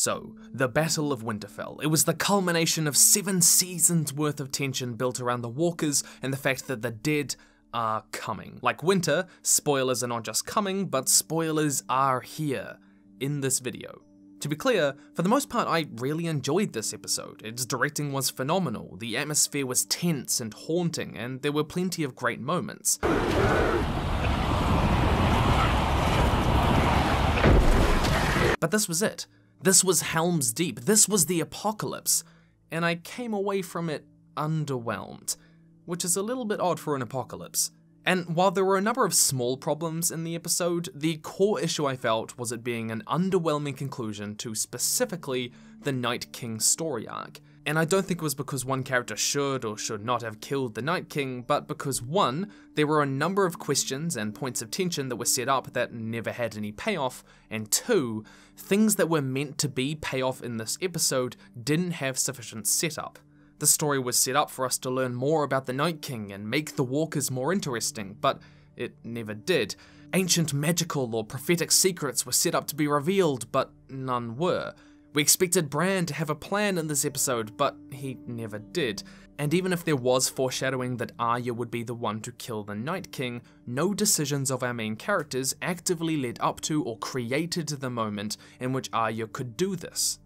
So, the Battle of Winterfell. It was the culmination of 7 seasons worth of tension built around the walkers and the fact that the dead are coming. Like winter, spoilers are not just coming, but spoilers are here in this video. To be clear, for the most part I really enjoyed this episode. Its directing was phenomenal, the atmosphere was tense and haunting, and there were plenty of great moments. But this was it. This was Helm's Deep, this was the apocalypse, and I came away from it underwhelmed, which is a little bit odd for an apocalypse. And while there were a number of small problems in the episode, the core issue I felt was it being an underwhelming conclusion to specifically the Night King story arc. And I don't think it was because one character should or should not have killed the Night King, but because 1, there were a number of questions and points of tension that were set up that never had any payoff, and 2, things that were meant to be payoff in this episode didn't have sufficient setup. The story was set up for us to learn more about the Night King and make the walkers more interesting, but it never did. Ancient magical or prophetic secrets were set up to be revealed, but none were. We expected Bran to have a plan in this episode, but he never did. And even if there was foreshadowing that Arya would be the one to kill the Night King, no decisions of our main characters actively led up to or created the moment in which Arya could do this.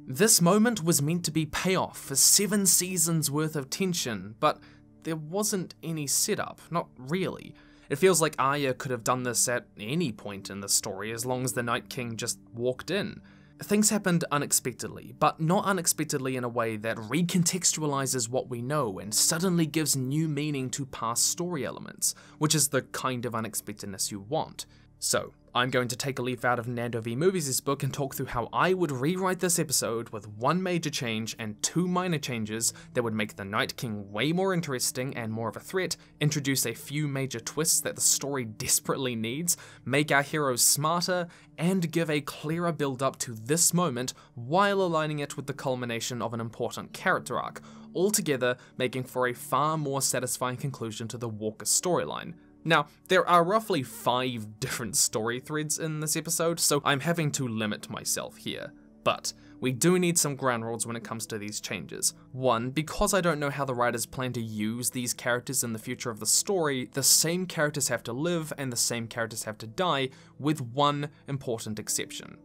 This moment was meant to be payoff for 7 seasons worth of tension, but there wasn't any setup, not really. It feels like Arya could have done this at any point in the story as long as the Night King just walked in. Things happened unexpectedly, but not unexpectedly in a way that recontextualizes what we know and suddenly gives new meaning to past story elements, which is the kind of unexpectedness you want. So, I'm going to take a leaf out of Nando V Movies' book and talk through how I would rewrite this episode with 1 major change and 2 minor changes that would make the Night King way more interesting and more of a threat, introduce a few major twists that the story desperately needs, make our heroes smarter, and give a clearer build-up to this moment while aligning it with the culmination of an important character arc, altogether making for a far more satisfying conclusion to the Walker storyline. Now, there are roughly 5 different story threads in this episode, so I'm having to limit myself here. But we do need some ground rules when it comes to these changes. 1, because I don't know how the writers plan to use these characters in the future of the story, the same characters have to live and the same characters have to die, with 1 important exception.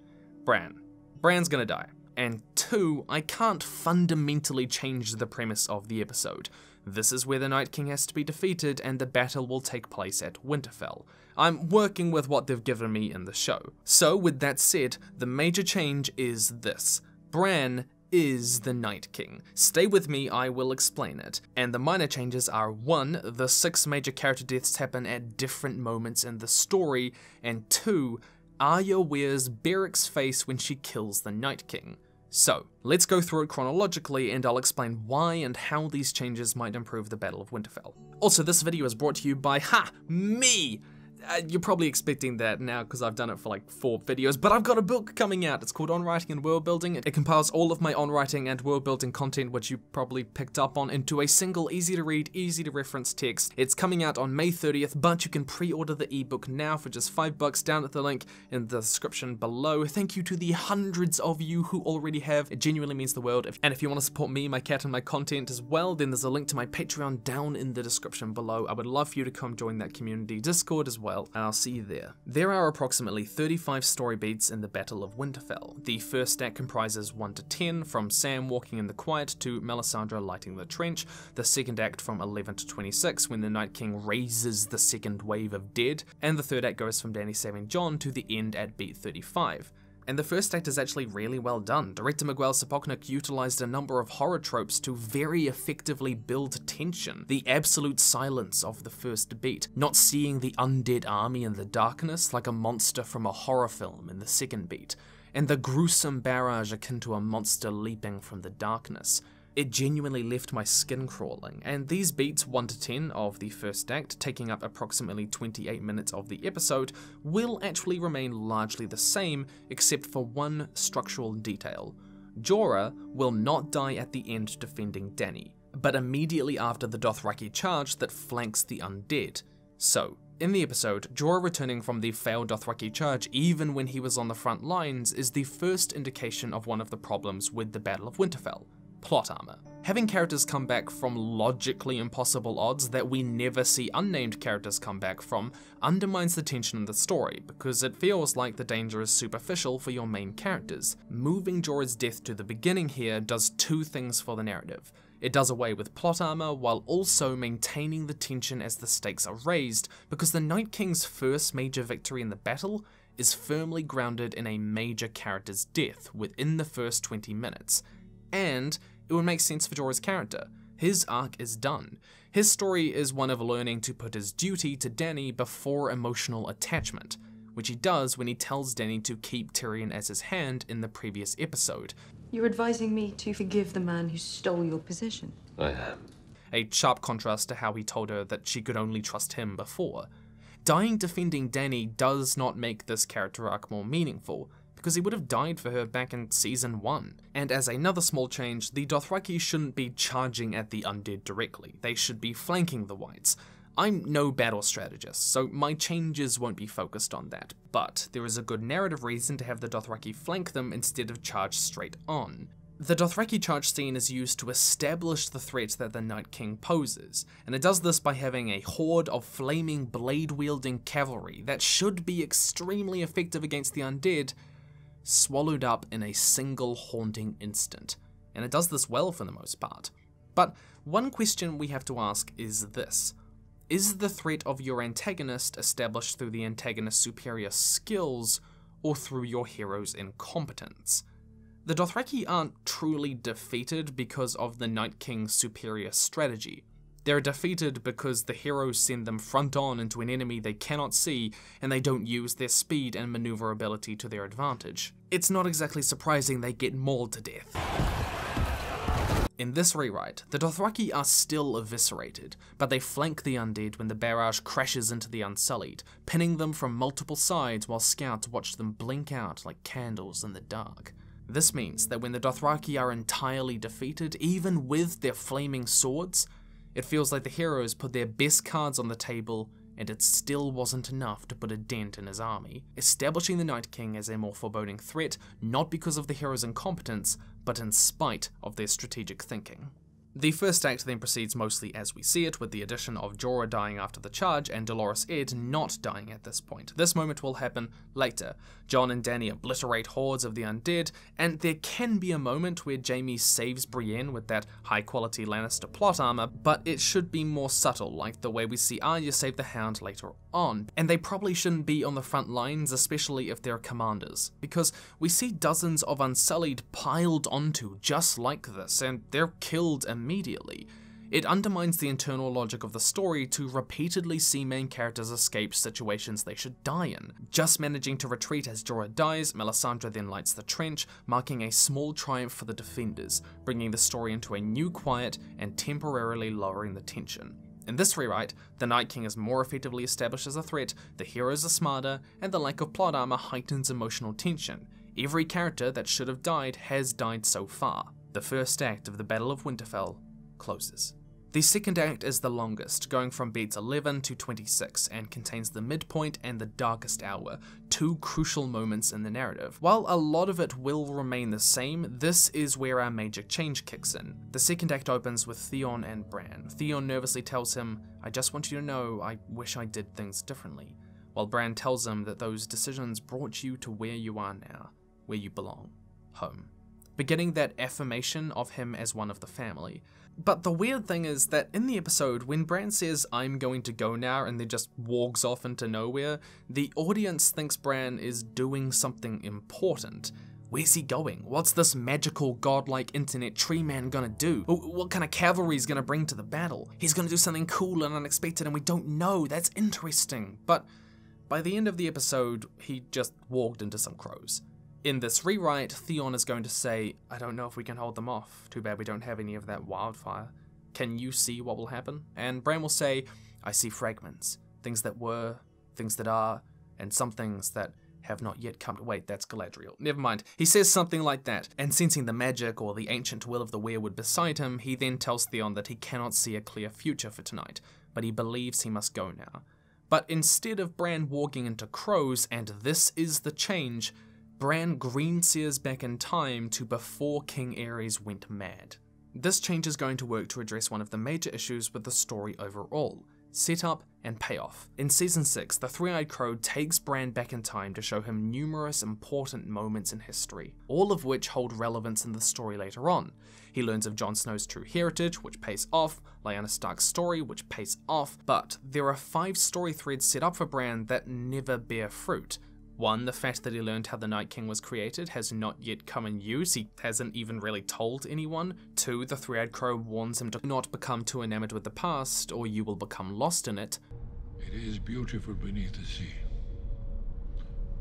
Bran. Bran's gonna die. And 2, I can't fundamentally change the premise of the episode. This is where the Night King has to be defeated and the battle will take place at Winterfell. I'm working with what they've given me in the show. So with that said, the major change is this. Bran is the Night King. Stay with me, I will explain it. And the minor changes are 1, the 6 major character deaths happen at different moments in the story, and 2, Arya wears Beric's face when she kills the Night King. So, let's go through it chronologically and I'll explain why and how these changes might improve the Battle of Winterfell. Also, this video is brought to you by, me! You're probably expecting that now because I've done it for like 4 videos, but I've got a book coming out. It's called On Writing and World Building. It compiles all of my on writing and world building content, which you probably picked up on, into a single easy to read, easy to reference text. It's coming out on May 30th, but you can pre-order the ebook now for just $5 down at the link in the description below. Thank you to the hundreds of you who already have. It genuinely means the world. And if you want to support me, my cat, and my content as well, then there's a link to my Patreon down in the description below. I would love for you to come join that community Discord as well, and I'll see you there. There are approximately 35 story beats in the Battle of Winterfell. The first act comprises 1 to 10, from Sam walking in the quiet to Melisandre lighting the trench. The second act from 11 to 26, when the Night King raises the second wave of dead. And the third act goes from Dany saving Jon to the end at beat 35. And the first act is actually really well done. Director Miguel Sapochnik utilized a number of horror tropes to very effectively build tension. The absolute silence of the first beat, not seeing the undead army in the darkness like a monster from a horror film in the second beat, and the gruesome barrage akin to a monster leaping from the darkness. It genuinely left my skin crawling, and these beats 1 to 10 of the first act, taking up approximately 28 minutes of the episode, will actually remain largely the same except for 1 structural detail. Jorah will not die at the end defending Dany, but immediately after the Dothraki charge that flanks the undead. So, In the episode, Jorah returning from the failed Dothraki charge even when he was on the front lines is the first indication of one of the problems with the Battle of Winterfell: plot armor. Having characters come back from logically impossible odds that we never see unnamed characters come back from undermines the tension in the story, because it feels like the danger is superficial for your main characters. Moving Jorah's death to the beginning here does two things for the narrative. It does away with plot armor while also maintaining the tension as the stakes are raised, because the Night King's first major victory in the battle is firmly grounded in a major character's death within the first 20 minutes. And it would make sense for Jorah's character. His arc is done. His story is one of learning to put his duty to Dany before emotional attachment, which he does when he tells Dany to keep Tyrion as his hand in the previous episode. You're advising me to forgive the man who stole your position? I am. A sharp contrast to how he told her that she could only trust him before. Dying defending Dany does not make this character arc more meaningful, because he would have died for her back in season 1. And as another small change, the Dothraki shouldn't be charging at the undead directly, they should be flanking the whites. I'm no battle strategist, so my changes won't be focused on that, but there is a good narrative reason to have the Dothraki flank them instead of charge straight on. The Dothraki charge scene is used to establish the threat that the Night King poses, and it does this by having a horde of flaming blade-wielding cavalry that should be extremely effective against the undead, swallowed up in a single haunting instant, and it does this well for the most part. But one question we have to ask is this: is the threat of your antagonist established through the antagonist's superior skills or through your hero's incompetence? The Dothraki aren't truly defeated because of the Night King's superior strategy. They're defeated because the heroes send them front on into an enemy they cannot see, and they don't use their speed and maneuverability to their advantage. It's not exactly surprising they get mauled to death. In this rewrite, the Dothraki are still eviscerated, but they flank the undead when the barrage crashes into the Unsullied, pinning them from multiple sides while scouts watch them blink out like candles in the dark. This means that when the Dothraki are entirely defeated, even with their flaming swords, it feels like the heroes put their best cards on the table, and it still wasn't enough to put a dent in his army, establishing the Night King as a more foreboding threat, not because of the heroes' incompetence, but in spite of their strategic thinking. The first act then proceeds mostly as we see it, with the addition of Jorah dying after the charge and Dolorous Edd not dying at this point. This moment will happen later. Jon and Dany obliterate hordes of the undead, and there can be a moment where Jaime saves Brienne with that high-quality Lannister plot armor, but it should be more subtle, like the way we see Arya save the Hound later on. And they probably shouldn't be on the front lines, especially if they're commanders, because we see dozens of Unsullied piled onto just like this, and they're killed immediately. It undermines the internal logic of the story to repeatedly see main characters escape situations they should die in. Just managing to retreat as Jorah dies, Melisandre then lights the trench, marking a small triumph for the defenders, bringing the story into a new quiet and temporarily lowering the tension. In this rewrite, the Night King is more effectively established as a threat, the heroes are smarter, and the lack of plot armor heightens emotional tension. Every character that should have died has died so far. The first act of the Battle of Winterfell closes. The second act is the longest, going from beats 11 to 26, and contains the midpoint and the darkest hour, two crucial moments in the narrative. While a lot of it will remain the same, this is where our major change kicks in. The second act opens with Theon and Bran. Theon nervously tells him, "I just want you to know, I wish I did things differently," while Bran tells him that those decisions brought you to where you are now, where you belong, home. Beginning that affirmation of him as one of the family. But the weird thing is that in the episode, when Bran says, "I'm going to go now," and then just walks off into nowhere, the audience thinks Bran is doing something important. Where's he going? What's this magical, godlike internet tree man gonna do? What kind of cavalry is gonna bring to the battle? He's gonna do something cool and unexpected and we don't know. That's interesting. But by the end of the episode, he just walked into some crows. In this rewrite, Theon is going to say, "I don't know if we can hold them off. Too bad we don't have any of that wildfire. Can you see what will happen?" And Bran will say, "I see fragments. Things that were, things that are, and some things that have not yet come to..." Wait, that's Galadriel. Never mind. He says something like that, and sensing the magic or the ancient will of the weirwood beside him, he then tells Theon that he cannot see a clear future for tonight, but he believes he must go now. But instead of Bran walking into crows, and this is the change, Bran greenseers back in time to before King Aerys went mad. This change is going to work to address one of the major issues with the story overall: setup and payoff. In Season 6, the Three-Eyed Crow takes Bran back in time to show him numerous important moments in history, all of which hold relevance in the story later on. He learns of Jon Snow's true heritage, which pays off, Lyanna Stark's story, which pays off, but there are 5 story threads set up for Bran that never bear fruit. 1, the fact that he learned how the Night King was created has not yet come in use, he hasn't even really told anyone. 2, the Three-Eyed Crow warns him to not become too enamored with the past, or you will become lost in it. It is beautiful beneath the sea,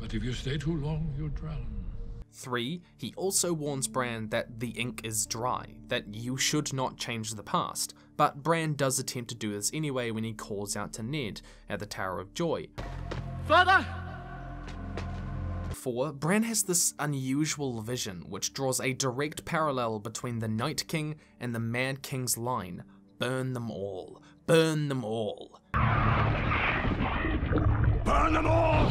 but if you stay too long, you'll drown. 3, he also warns Bran that the ink is dry, that you should not change the past, but Bran does attempt to do this anyway when he calls out to Ned at the Tower of Joy. Father! 4, Bran has this unusual vision which draws a direct parallel between the Night King and the Mad King's line: burn them all, burn them all. Burn them all!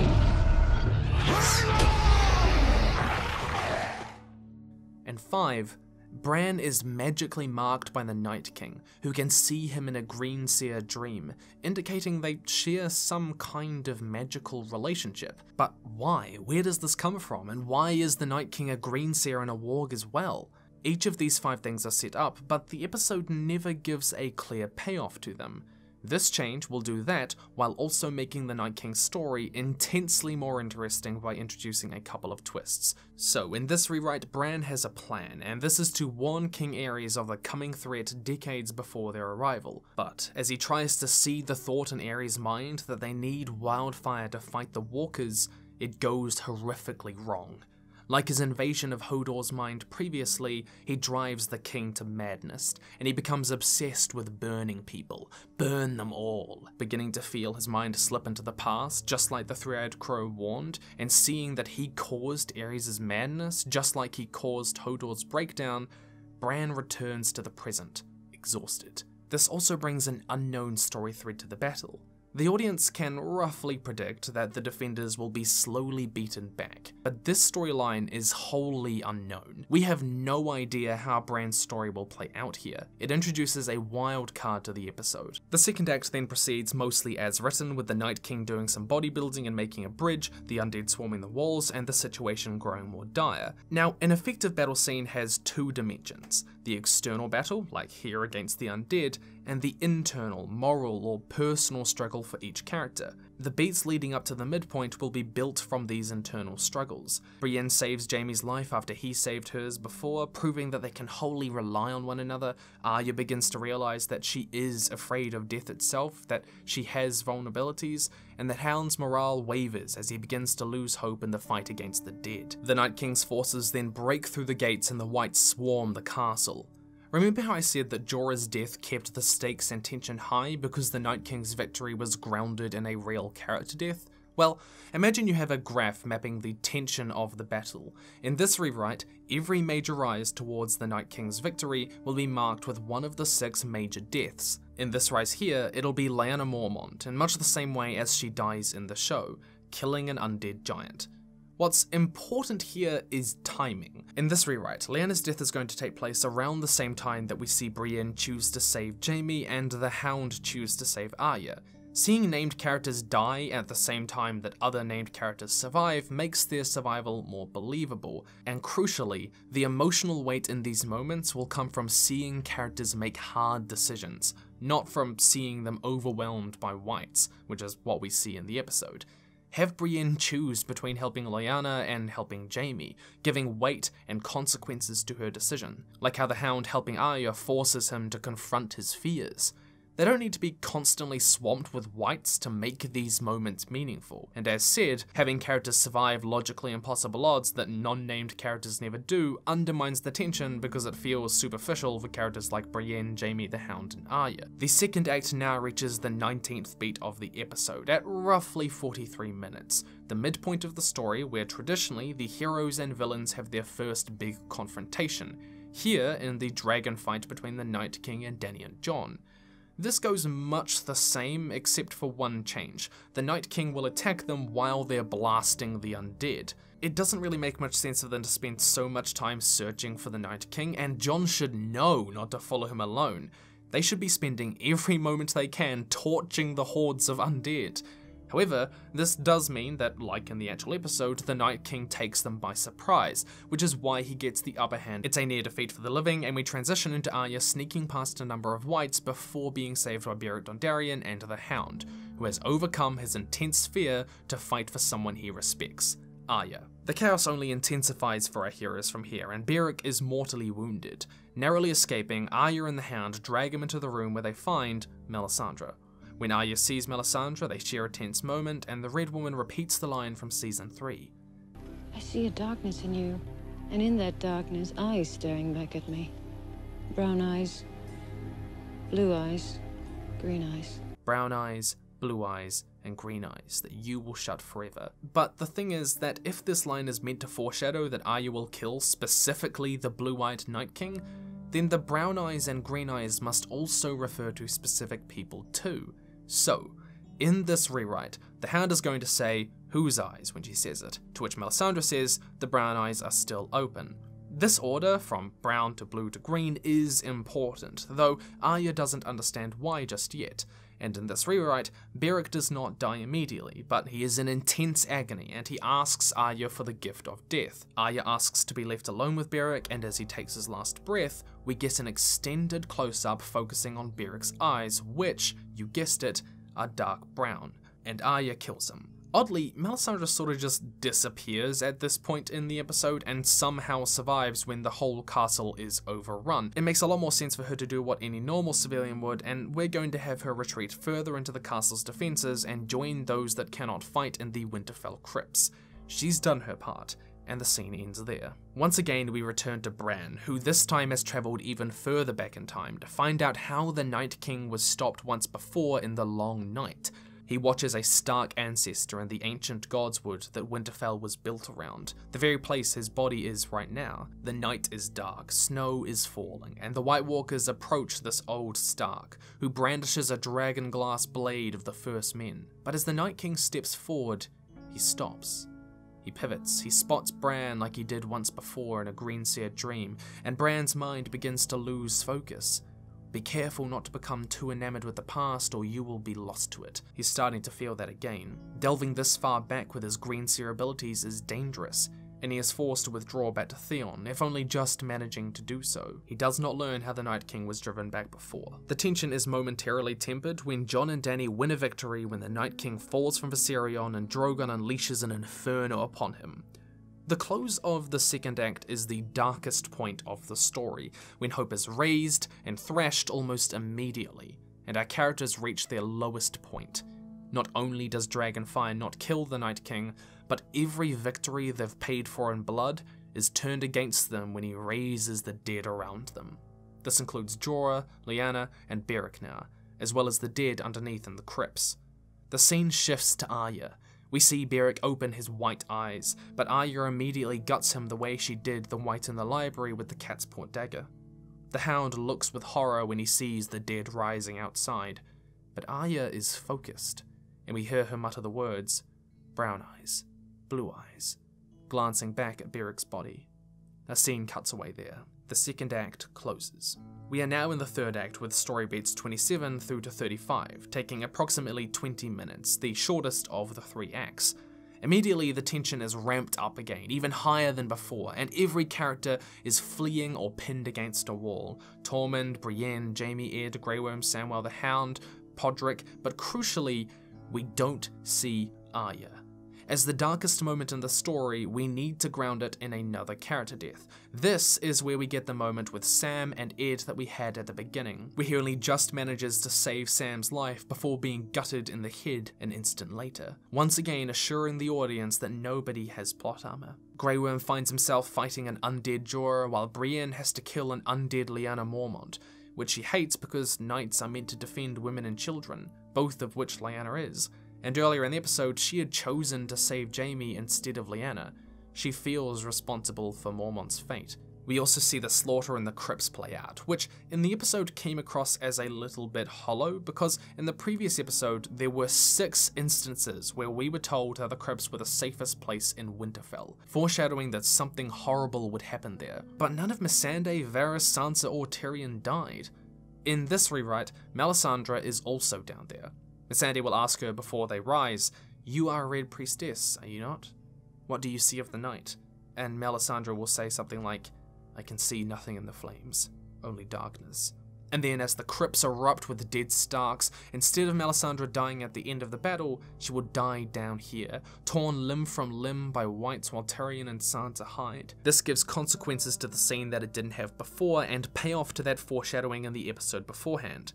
And 5, Bran is magically marked by the Night King, who can see him in a greenseer dream, indicating they share some kind of magical relationship. But why? Where does this come from? And why is the Night King a greenseer and a warg as well? Each of these 5 things are set up, but the episode never gives a clear payoff to them. This change will do that while also making the Night King's story intensely more interesting by introducing a couple of twists. So in this rewrite, Bran has a plan, and this is to warn King Aerys of the coming threat decades before their arrival. But as he tries to see the thought in Aerys' mind that they need wildfire to fight the walkers, it goes horrifically wrong. Like his invasion of Hodor's mind previously, he drives the king to madness, and he becomes obsessed with burning people. Burn them all. Beginning to feel his mind slip into the past, just like the Three-Eyed Crow warned, and seeing that he caused Aerys' madness, just like he caused Hodor's breakdown, Bran returns to the present, exhausted. This also brings an unknown story thread to the battle. The audience can roughly predict that the defenders will be slowly beaten back, but this storyline is wholly unknown. We have no idea how Bran's story will play out here. It introduces a wild card to the episode. The second act then proceeds mostly as written, with the Night King doing some bodybuilding and making a bridge, the undead swarming the walls, and the situation growing more dire. Now, an effective battle scene has 2 dimensions: the external battle, like here against the undead, and the internal, moral, or personal struggle for each character. The beats leading up to the midpoint will be built from these internal struggles. Brienne saves Jaime's life after he saved hers before, proving that they can wholly rely on one another. Arya begins to realize that she is afraid of death itself, that she has vulnerabilities, and that Hound's morale wavers as he begins to lose hope in the fight against the dead. The Night King's forces then break through the gates and the Whites swarm the castle. Remember how I said that Jorah's death kept the stakes and tension high because the Night King's victory was grounded in a real character death? Well, imagine you have a graph mapping the tension of the battle. In this rewrite, every major rise towards the Night King's victory will be marked with one of the 6 major deaths. In this rise here, it'll be Lyanna Mormont, in much the same way as she dies in the show, killing an undead giant. What's important here is timing. In this rewrite, Lyanna's death is going to take place around the same time that we see Brienne choose to save Jaime and the Hound choose to save Arya. Seeing named characters die at the same time that other named characters survive makes their survival more believable, and crucially, the emotional weight in these moments will come from seeing characters make hard decisions, not from seeing them overwhelmed by Whites, which is what we see in the episode. Have Brienne choose between helping Lyanna and helping Jaime, giving weight and consequences to her decision, like how the Hound helping Arya forces him to confront his fears. They don't need to be constantly swamped with Whites to make these moments meaningful, and as said, having characters survive logically impossible odds that non-named characters never do undermines the tension because it feels superficial for characters like Brienne, Jaime, the Hound, and Arya. The second act now reaches the 19th beat of the episode, at roughly 43 minutes, the midpoint of the story where traditionally the heroes and villains have their first big confrontation, here in the dragon fight between the Night King and Dany and Jon. This goes much the same except for one change. The Night King will attack them while they're blasting the undead. It doesn't really make much sense for them to spend so much time searching for the Night King, and Jon should know not to follow him alone. They should be spending every moment they can torching the hordes of undead. However, this does mean that, like in the actual episode, the Night King takes them by surprise, which is why he gets the upper hand. It's a near defeat for the living, and we transition into Arya sneaking past a number of wights before being saved by Beric Dondarrion and the Hound, who has overcome his intense fear to fight for someone he respects, Arya. The chaos only intensifies for our heroes from here, and Beric is mortally wounded. Narrowly escaping, Arya and the Hound drag him into the room where they find Melisandre. When Arya sees Melisandre, they share a tense moment, and the Red Woman repeats the line from Season 3. I see a darkness in you, and in that darkness, eyes staring back at me. Brown eyes, blue eyes, green eyes. Brown eyes, blue eyes, and green eyes that you will shut forever. But the thing is that if this line is meant to foreshadow that Arya will kill specifically the blue-eyed Night King, then the brown eyes and green eyes must also refer to specific people too. So, in this rewrite, the Hound is going to say, "Whose eyes?" when she says it, to which Melisandre says, "The brown eyes are still open." This order, from brown to blue to green, is important, though Arya doesn't understand why just yet. And in this rewrite, Beric does not die immediately, but he is in intense agony, and he asks Arya for the gift of death. Arya asks to be left alone with Beric, and as he takes his last breath, we get an extended close-up focusing on Beric's eyes, which, you guessed it, are dark brown, and Arya kills him. Oddly, Melisandre sort of just disappears at this point in the episode and somehow survives when the whole castle is overrun. It makes a lot more sense for her to do what any normal civilian would, and we're going to have her retreat further into the castle's defenses and join those that cannot fight in the Winterfell crypts. She's done her part, and the scene ends there. Once again, we return to Bran, who this time has travelled even further back in time to find out how the Night King was stopped once before in the Long Night. He watches a Stark ancestor in the ancient godswood that Winterfell was built around, the very place his body is right now. The night is dark, snow is falling, and the White Walkers approach this old Stark, who brandishes a dragon glass blade of the First Men. But as the Night King steps forward, he stops. He pivots, he spots Bran like he did once before in a green-seared dream, and Bran's mind begins to lose focus. Be careful not to become too enamored with the past or you will be lost to it. He's starting to feel that again. Delving this far back with his green seer abilities is dangerous, and he is forced to withdraw back to Theon, if only just managing to do so. He does not learn how the Night King was driven back before. The tension is momentarily tempered when Jon and Dany win a victory when the Night King falls from Viserion and Drogon unleashes an inferno upon him. The close of the second act is the darkest point of the story, when hope is raised and thrashed almost immediately, and our characters reach their lowest point. Not only does Dragonfire not kill the Night King, but every victory they've paid for in blood is turned against them when he raises the dead around them. This includes Jorah, Lyanna, and Beric now, as well as the dead underneath in the crypts. The scene shifts to Arya. We see Beric open his white eyes, but Arya immediately guts him the way she did the wight in the library with the cat's paw dagger. The Hound looks with horror when he sees the dead rising outside, but Arya is focused, and we hear her mutter the words, "Brown eyes, blue eyes," glancing back at Beric's body. A scene cuts away there. The second act closes. We are now in the third act with story beats 27 through to 35, taking approximately 20 minutes, the shortest of the three acts. Immediately, the tension is ramped up again, even higher than before, and every character is fleeing or pinned against a wall. Tormund, Brienne, Jaime, Ed, Grey Worm, Samwell the Hound, Podrick, but crucially, we don't see Arya. As the darkest moment in the story, we need to ground it in another character death. This is where we get the moment with Sam and Ed that we had at the beginning, where he only just manages to save Sam's life before being gutted in the head an instant later, once again assuring the audience that nobody has plot armor. Grey Worm finds himself fighting an undead Jorah, while Brienne has to kill an undead Lyanna Mormont, which she hates because knights are meant to defend women and children, both of which Lyanna is. And earlier in the episode, she had chosen to save Jaime instead of Lyanna. She feels responsible for Mormont's fate. We also see the slaughter in the crypts play out, which in the episode came across as a little bit hollow because in the previous episode there were 6 instances where we were told that the crypts were the safest place in Winterfell, foreshadowing that something horrible would happen there. But none of Missandei, Varys, Sansa or Tyrion died. In this rewrite, Melisandre is also down there. Missandei will ask her before they rise, "You are a Red Priestess, are you not? What do you see of the night?" And Melisandre will say something like, "I can see nothing in the flames, only darkness." And then as the crypts erupt with dead Starks, instead of Melisandre dying at the end of the battle, she will die down here, torn limb from limb by whites while Tyrion and Sansa hide. This gives consequences to the scene that it didn't have before and payoff to that foreshadowing in the episode beforehand.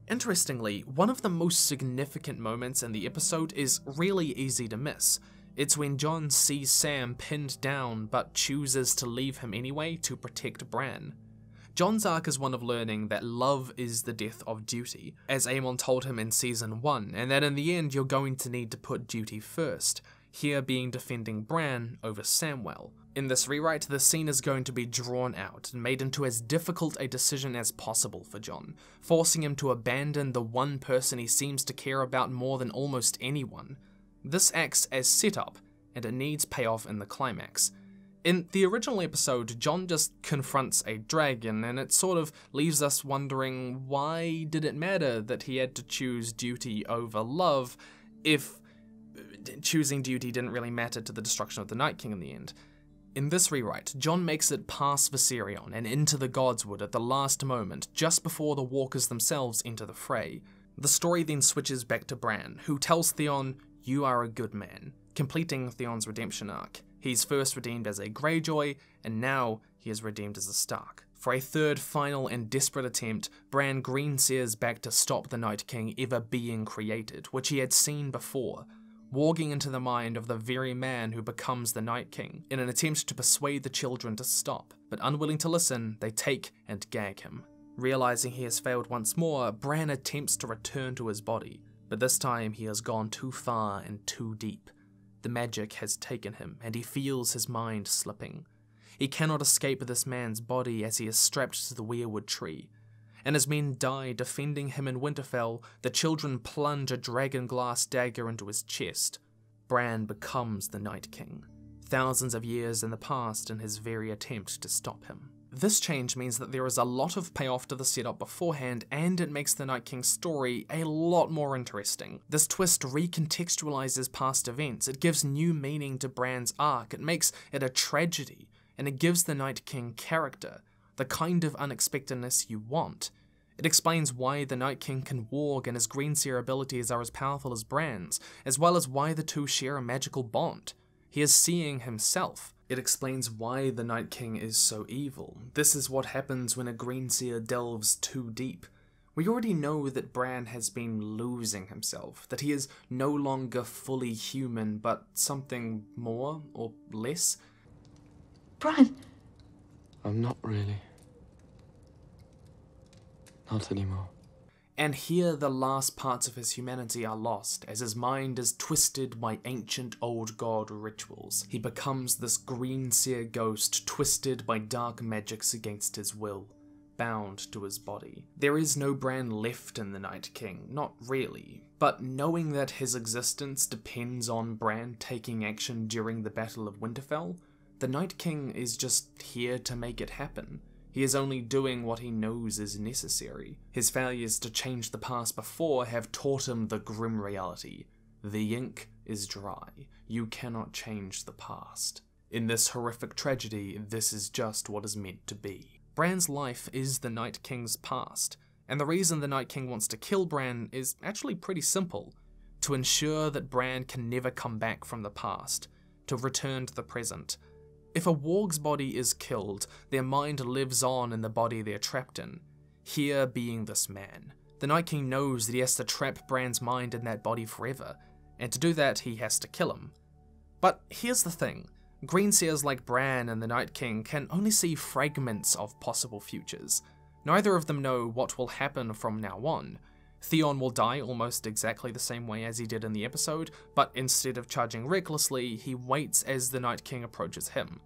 Interestingly, one of the most significant moments in the episode is really easy to miss. It's when Jon sees Sam pinned down but chooses to leave him anyway to protect Bran. Jon's arc is one of learning that love is the death of duty, as Aemon told him in Season 1, and that in the end you're going to need to put duty first, here being defending Bran over Samwell. In this rewrite, the scene is going to be drawn out and made into as difficult a decision as possible for Jon, forcing him to abandon the one person he seems to care about more than almost anyone. This acts as setup, and it needs payoff in the climax. In the original episode, Jon just confronts a dragon, and it sort of leaves us wondering why did it matter that he had to choose duty over love if choosing duty didn't really matter to the destruction of the Night King in the end. In this rewrite, Jon makes it past Viserion and into the Godswood at the last moment, just before the walkers themselves enter the fray. The story then switches back to Bran, who tells Theon, "You are a good man," completing Theon's redemption arc. He's first redeemed as a Greyjoy, and now he is redeemed as a Stark. For a third, final, and desperate attempt, Bran greenseers back to stop the Night King ever being created, which he had seen before, warging into the mind of the very man who becomes the Night King, in an attempt to persuade the children to stop. But unwilling to listen, they take and gag him. Realizing he has failed once more, Bran attempts to return to his body, but this time he has gone too far and too deep. The magic has taken him, and he feels his mind slipping. He cannot escape this man's body as he is strapped to the weirwood tree. And as men die defending him in Winterfell, the children plunge a dragon-glass dagger into his chest. Bran becomes the Night King, thousands of years in the past in his very attempt to stop him. This change means that there is a lot of payoff to the setup beforehand, and it makes the Night King's story a lot more interesting. This twist recontextualizes past events, it gives new meaning to Bran's arc, it makes it a tragedy, and it gives the Night King character, the kind of unexpectedness you want. It explains why the Night King can warg and his greenseer abilities are as powerful as Bran's, as well as why the two share a magical bond. He is seeing himself. It explains why the Night King is so evil. This is what happens when a greenseer delves too deep. We already know that Bran has been losing himself, that he is no longer fully human, but something more or less. Bran! I'm not really. Not anymore. And here the last parts of his humanity are lost, as his mind is twisted by ancient old god rituals. He becomes this greenseer ghost twisted by dark magics against his will, bound to his body. There is no Bran left in the Night King, not really, but knowing that his existence depends on Bran taking action during the Battle of Winterfell, the Night King is just here to make it happen. He is only doing what he knows is necessary. His failures to change the past before have taught him the grim reality. The ink is dry. You cannot change the past. In this horrific tragedy, this is just what is meant to be. Bran's life is the Night King's past, and the reason the Night King wants to kill Bran is actually pretty simple. To ensure that Bran can never come back from the past, to return to the present. If a warg's body is killed, their mind lives on in the body they're trapped in, here being this man. The Night King knows that he has to trap Bran's mind in that body forever, and to do that he has to kill him. But here's the thing, greenseers like Bran and the Night King can only see fragments of possible futures. Neither of them know what will happen from now on. Theon will die almost exactly the same way as he did in the episode, but instead of charging recklessly, he waits as the Night King approaches him.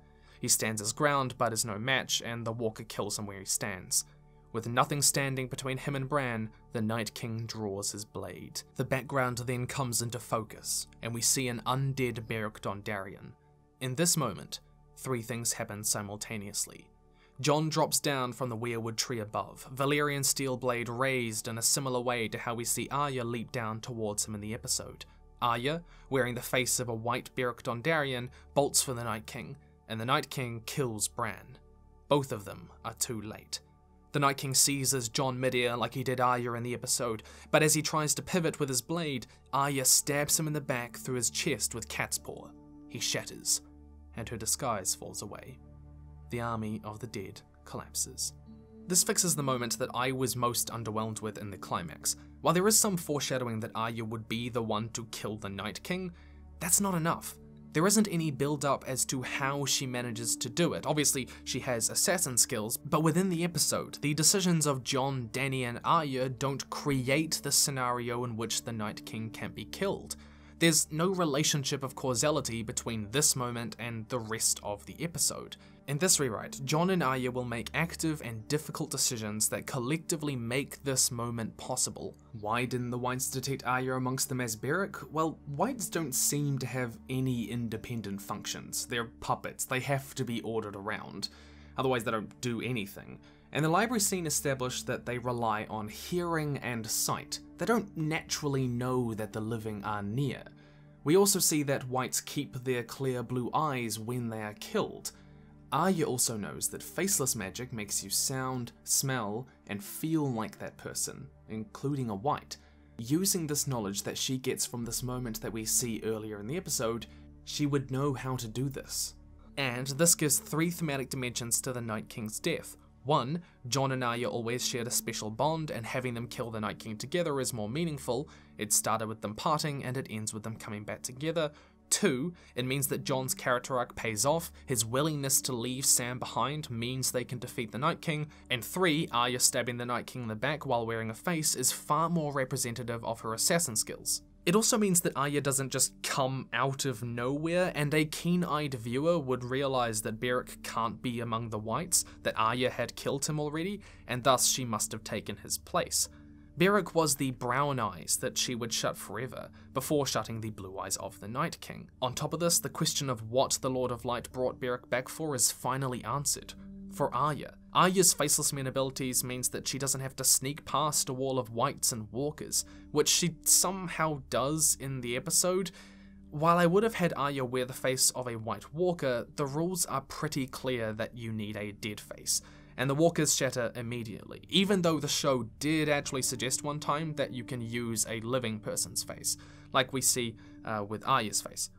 He stands his ground but is no match, and the walker kills him where he stands. With nothing standing between him and Bran, the Night King draws his blade. The background then comes into focus, and we see an undead Beric Dondarrion. In this moment, three things happen simultaneously. Jon drops down from the weirwood tree above, Valyrian steel blade raised in a similar way to how we see Arya leap down towards him in the episode. Arya, wearing the face of a white Beric Dondarrion, bolts for the Night King, and the Night King kills Bran. Both of them are too late. The Night King seizes Jon midair like he did Arya in the episode, but as he tries to pivot with his blade, Arya stabs him in the back through his chest with cat's paw. He shatters, and her disguise falls away. The army of the dead collapses. This fixes the moment that I was most underwhelmed with in the climax. While there is some foreshadowing that Arya would be the one to kill the Night King, that's not enough. There isn't any build-up as to how she manages to do it. Obviously, she has assassin skills, but within the episode, the decisions of Jon, Dany, and Arya don't create the scenario in which the Night King can be killed. There's no relationship of causality between this moment and the rest of the episode. In this rewrite, Jon and Arya will make active and difficult decisions that collectively make this moment possible. Why didn't the Whites detect Arya amongst them as Beric? Well, Whites don't seem to have any independent functions. They're puppets, they have to be ordered around. Otherwise they don't do anything. And the library scene established that they rely on hearing and sight. They don't naturally know that the living are near. We also see that Whites keep their clear blue eyes when they are killed. Arya also knows that faceless magic makes you sound, smell, and feel like that person, including a White. Using this knowledge that she gets from this moment that we see earlier in the episode, she would know how to do this. And this gives three thematic dimensions to the Night King's death. 1. Jon and Arya always shared a special bond, and having them kill the Night King together is more meaningful. It started with them parting, and it ends with them coming back together. 2. It means that Jon's character arc pays off, his willingness to leave Sam behind means they can defeat the Night King. And 3. Arya stabbing the Night King in the back while wearing a face is far more representative of her assassin skills. It also means that Arya doesn't just come out of nowhere, and a keen-eyed viewer would realize that Beric can't be among the Whites, that Arya had killed him already, and thus she must have taken his place. Beric was the brown eyes that she would shut forever, before shutting the blue eyes of the Night King. On top of this, the question of what the Lord of Light brought Beric back for is finally answered. For Arya. Arya's Faceless Men abilities means that she doesn't have to sneak past a wall of Whites and Walkers, which she somehow does in the episode. While I would have had Arya wear the face of a White Walker, the rules are pretty clear that you need a dead face, and the Walkers shatter immediately, even though the show did actually suggest one time that you can use a living person's face, like we see with Arya's face.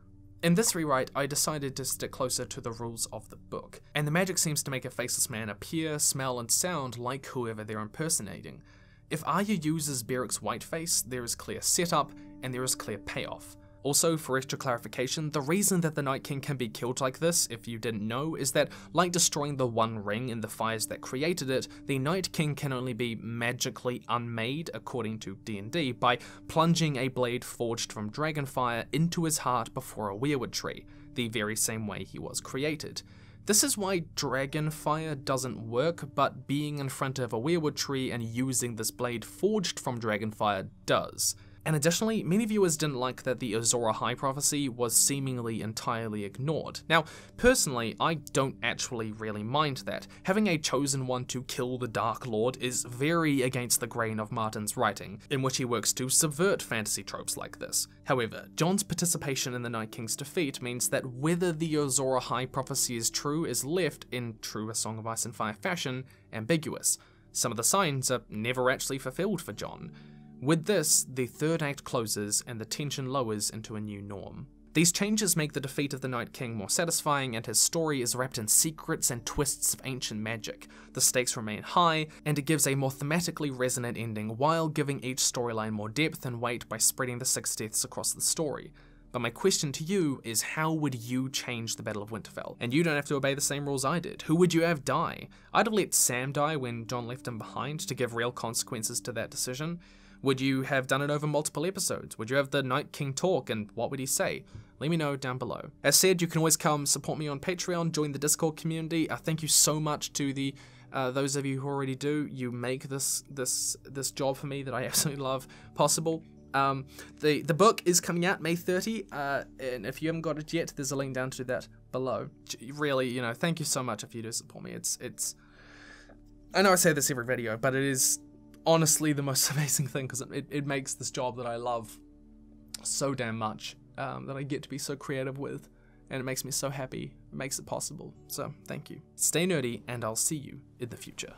In this rewrite, I decided to stick closer to the rules of the book, and the magic seems to make a faceless man appear, smell, and sound like whoever they're impersonating. If Arya uses Beric's white face, there is clear setup, and there is clear payoff. Also, for extra clarification, the reason that the Night King can be killed like this, if you didn't know, is that, like destroying the One Ring in the fires that created it, the Night King can only be magically unmade, according to D&D, by plunging a blade forged from dragonfire into his heart before a weirwood tree, the very same way he was created. This is why dragonfire doesn't work, but being in front of a weirwood tree and using this blade forged from dragonfire does. And additionally, many viewers didn't like that the Azor Ahai prophecy was seemingly entirely ignored. Now, personally, I don't actually really mind that. Having a chosen one to kill the Dark Lord is very against the grain of Martin's writing, in which he works to subvert fantasy tropes like this. However, Jon's participation in the Night King's defeat means that whether the Azor Ahai prophecy is true is left, in true A Song of Ice and Fire fashion, ambiguous. Some of the signs are never actually fulfilled for Jon. With this, the third act closes and the tension lowers into a new norm. These changes make the defeat of the Night King more satisfying, and his story is wrapped in secrets and twists of ancient magic. The stakes remain high, and it gives a more thematically resonant ending while giving each storyline more depth and weight by spreading the 6 deaths across the story. But my question to you is, how would you change the Battle of Winterfell? And you don't have to obey the same rules I did. Who would you have die? I'd have let Sam die when Jon left him behind to give real consequences to that decision. Would you have done it over multiple episodes? Would you have the Night King talk, and what would he say? let me know down below. As said, you can always come support me on Patreon, join the Discord community. Thank you so much to the those of you who already do. You make this job for me that I absolutely love possible. The book is coming out May 30, and if you haven't got it yet, there's a link down to that below. Really, you know, thank you so much if you do support me. It's I know I say this every video, but it is honestly the most amazing thing, because it makes this job that I love so damn much, that I get to be so creative with, and it makes me so happy. It makes it possible. So thank you. Stay nerdy, and I'll see you in the future.